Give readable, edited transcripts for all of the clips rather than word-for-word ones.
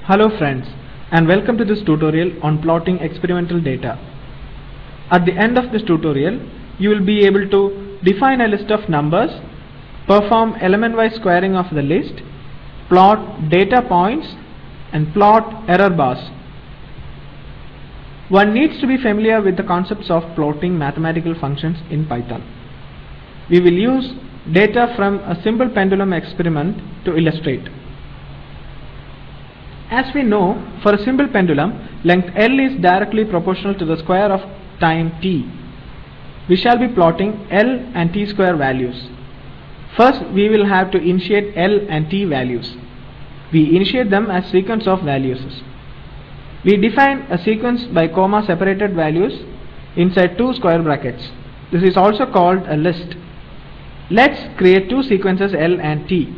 Hello friends, and welcome to this tutorial on plotting experimental data. At the end of this tutorial, you will be able to define a list of numbers, perform element-wise squaring of the list, plot data points, and plot error bars. One needs to be familiar with the concepts of plotting mathematical functions in Python. We will use data from a simple pendulum experiment to illustrate. As we know, for a simple pendulum, length L is directly proportional to the square of time t. We shall be plotting L and t square values. First, we will have to initiate L and t values. We initiate them as sequence of values. We define a sequence by comma separated values inside two square brackets. This is also called a list. Let's create two sequences L and t.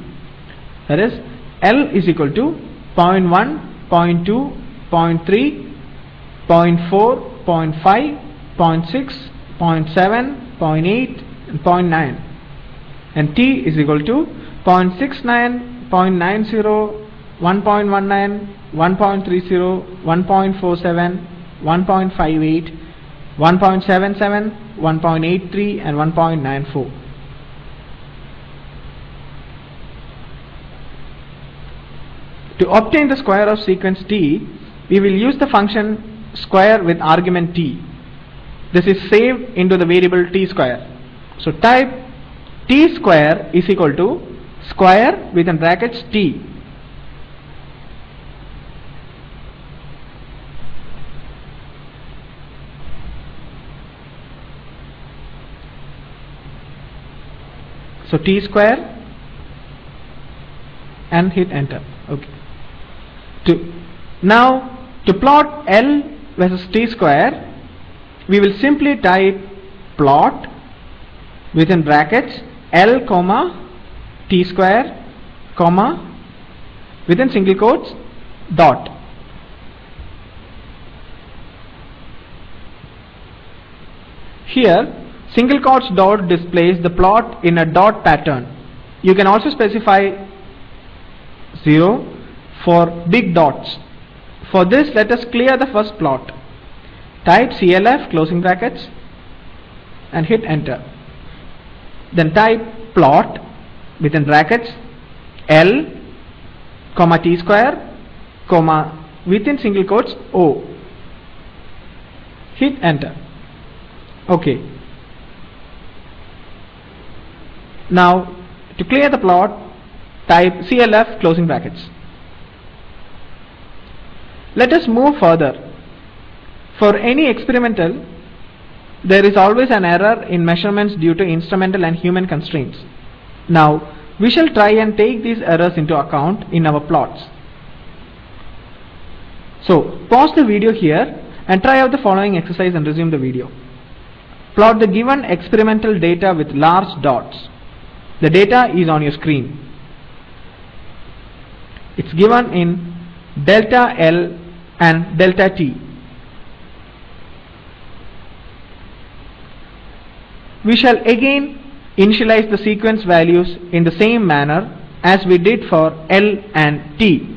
That is, L is equal to 0.1, 0.2, 0.3, 0.4, 0.5, 0.6, 0.7, 0.8 and 0.9, and t is equal to 0.69, 0.90, 1.19, 1.30, 1.47, 1.58, 1.77, 1.83 and 1.94. To obtain the square of sequence t, we will use the function square with argument t. This is saved into the variable t square. So type t square is equal to square within brackets t. So t square and hit enter. Okay. Now to plot L versus t square, we will simply type plot within brackets L comma t square comma within single quotes dot. Here single quotes dot displays the plot in a dot pattern. You can also specify 0 for big dots. For this, let us clear the first plot. Type CLF closing brackets and hit enter. Then type plot within brackets L comma t square comma within single quotes O. Hit enter. Okay. Now to clear the plot, type CLF closing brackets. Let us move further. For any experimental, there is always an error in measurements due to instrumental and human constraints. Now we shall try and take these errors into account in our plots. So pause the video here and try out the following exercise and resume the video. Plot the given experimental data with large dots. The data is on your screen. It's given in delta L and delta t. We shall again initialize the sequence values in the same manner as we did for L and t.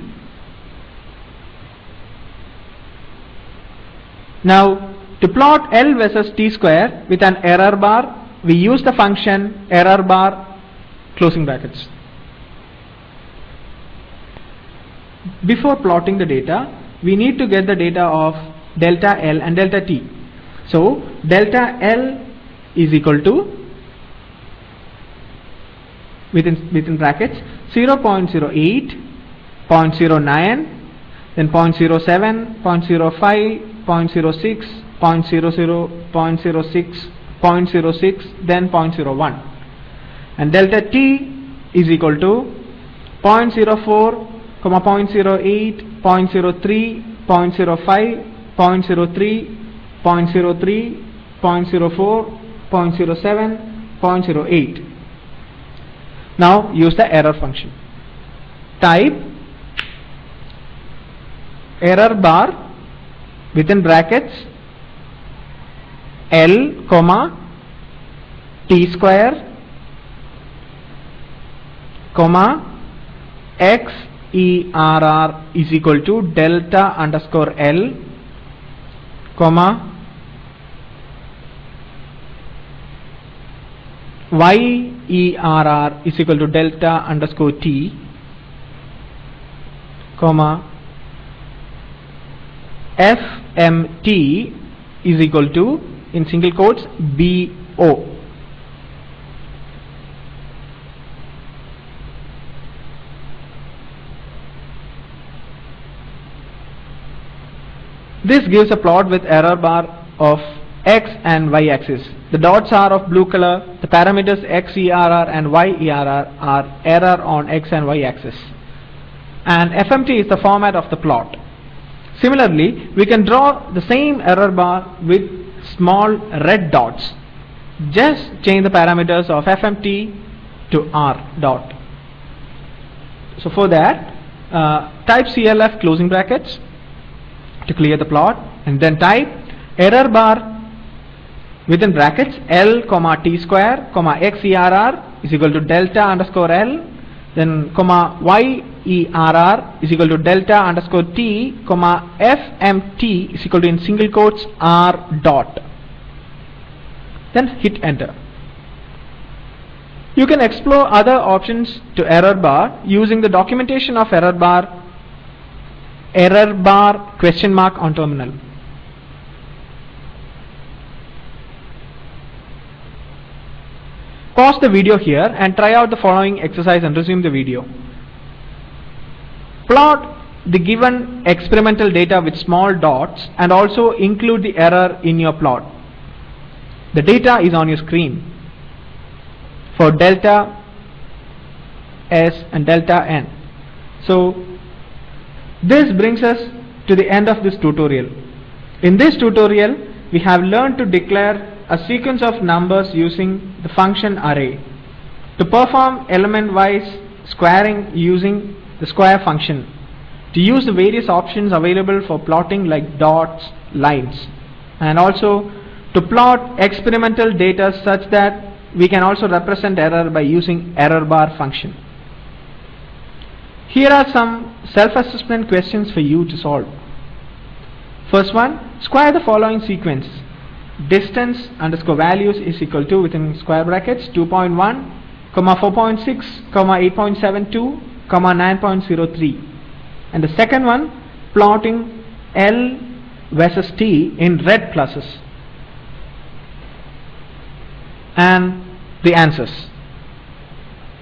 Now to plot L versus t square with an error bar, we use the function error bar closing brackets. Before plotting the data, we need to get the data of delta L and delta t. So delta L is equal to within brackets 0.08, 0.09, then 0.07, 0.05, 0.06, 0.00, 0.06, 0.06, then 0.01, and delta t is equal to 0.04, 0.08, 0.03, 0.05, 0.03, 0.03, 0.04, 0.07, 0.08. Now use the error function. Type error bar within brackets L comma t square comma x ERR is equal to delta underscore L, comma YERR is equal to delta underscore T, comma FMT is equal to, in single quotes, BO. This gives a plot with error bar of x and y axis. The dots are of blue color. The parameters XERR and YERR are error on x and y axis. And FMT is the format of the plot. Similarly, we can draw the same error bar with small red dots. Just change the parameters of FMT to R dot. So for that, type CLF closing brackets to clear the plot, and then type error bar within brackets L comma T square comma XERR is equal to delta underscore L, then comma YERR is equal to delta underscore T, comma FMT is equal to, in single quotes, R dot. Then hit enter. You can explore other options to error bar using the documentation of error bar question mark on terminal. Pause the video here and try out the following exercise and resume the video. Plot the given experimental data with small dots and also include the error in your plot. The data is on your screen for delta S and delta N. So this brings us to the end of this tutorial. In this tutorial, we have learned to declare a sequence of numbers using the function array, to perform element-wise squaring using the square function, to use the various options available for plotting like dots, lines, and also to plot experimental data such that we can also represent error by using error bar function. Here are some self-assessment questions for you to solve. First one, square the following sequence. Distance underscore values is equal to, within square brackets, 2.1, 4.6, 8.72, 9.03. And the second one, plotting L versus T in red pluses. And the answers.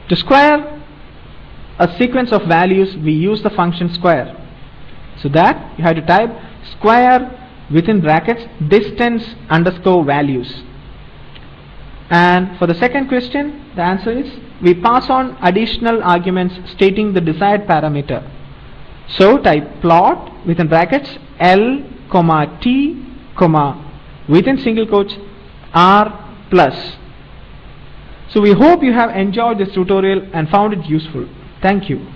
To square a sequence of values, we use the function square. So that you have to type square within brackets distance underscore values. And for the second question, the answer is we pass on additional arguments stating the desired parameter. So type plot within brackets L comma T comma within single quotes R plus. So we hope you have enjoyed this tutorial and found it useful. Thank you.